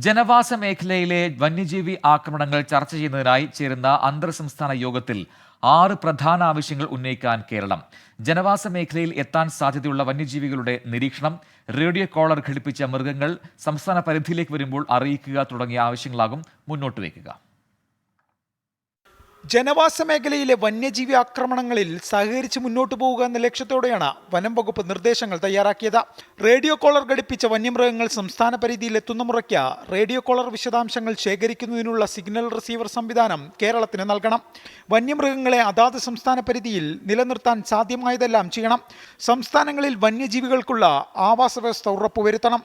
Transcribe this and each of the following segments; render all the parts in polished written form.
ജനവാസ മേഖലയിലെ വന്യജീവി ആക്രമണങ്ങൾ ചർച്ച ചെയ്യുന്നതിനായി ചേരുന്ന അന്തർ സംസ്ഥാന യോഗത്തിൽ 6 പ്രധാന ആവശ്യങ്ങൾ ഉന്നയിക്കാൻ കേരളം. ജനവാസ മേഖലയിൽ എത്താൻ സാധ്യതയുള്ള വന്യജീവികളുടെ നിരീക്ഷണം, റേഡിയോ കോളർ ഘടിപ്പിച്ച മൃഗങ്ങൾ സംസ്ഥാന പരിധിയിലേക്ക് വരുമ്പോൾ അറിയിക്കുക തുടങ്ങിയ ആവശ്യങ്ങളാകും മുന്നോട്ട് വയ്ക്കുക. ജനവാസ മേഖലയിലെ വന്യജീവി ആക്രമണങ്ങളിൽ സഹകരിച്ച് മുന്നോട്ടു പോവുക എന്ന ലക്ഷ്യത്തോടെയാണ് വനം വകുപ്പ് നിർദ്ദേശങ്ങൾ തയ്യാറാക്കിയത്. റേഡിയോ കോളർ ഘടിപ്പിച്ച വന്യമൃഗങ്ങൾ സംസ്ഥാന പരിധിയിൽ എത്തുന്ന മുറയ്ക്ക് റേഡിയോ കോളർ വിശദാംശങ്ങൾ ശേഖരിക്കുന്നതിനുള്ള സിഗ്നൽ റിസീവർ സംവിധാനം കേരളത്തിന് നൽകണം. വന്യമൃഗങ്ങളെ അതാത് സംസ്ഥാന പരിധിയിൽ നിലനിർത്താൻ സാധ്യമായതെല്ലാം ചെയ്യണം. സംസ്ഥാനങ്ങളിൽ വന്യജീവികൾക്കുള്ള ആവാസ വ്യവസ്ഥ ഉറപ്പുവരുത്തണം.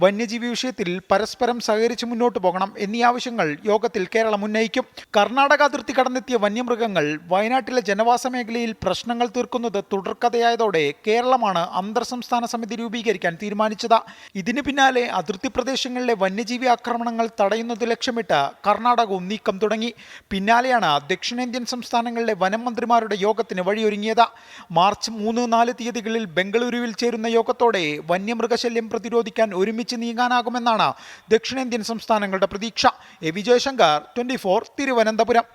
വന്യജീവി വിഷയത്തിൽ പരസ്പരം സഹകരിച്ച് മുന്നോട്ട് പോകണം എന്നീ ആവശ്യങ്ങൾ യോഗത്തിൽ കേരളം ഉന്നയിക്കും. കർണാടക അതിർത്തി കടന്നെത്തിയ വന്യമൃഗങ്ങൾ വയനാട്ടിലെ ജനവാസ മേഖലയിൽ പ്രശ്നങ്ങൾ തീർക്കുന്നത് തുടർക്കഥയായതോടെ കേരളമാണ് അന്തർ സംസ്ഥാന സമിതി രൂപീകരിക്കാൻ തീരുമാനിച്ചത്. ഇതിന് പിന്നാലെ അതിർത്തി പ്രദേശങ്ങളിലെ വന്യജീവി ആക്രമണങ്ങൾ തടയുന്നത് ലക്ഷ്യമിട്ട് കർണാടകവും നീക്കം തുടങ്ങി. പിന്നാലെയാണ് ദക്ഷിണേന്ത്യൻ സംസ്ഥാനങ്ങളിലെ വനം മന്ത്രിമാരുടെ യോഗത്തിന് വഴിയൊരുങ്ങിയത്. മാർച്ച് 3-4 തീയതികളിൽ ബംഗളൂരുവിൽ ചേരുന്ന യോഗത്തോടെ വന്യമൃഗശല്യം പ്രതിരോധിക്കാൻ ഒരുമിച്ച് നീങ്ങാനാകുമെന്നാണ് ദക്ഷിണേന്ത്യൻ സംസ്ഥാനങ്ങളുടെ പ്രതീക്ഷ. എ വിജയശങ്കർ, 24, തിരുവനന്തപുരം.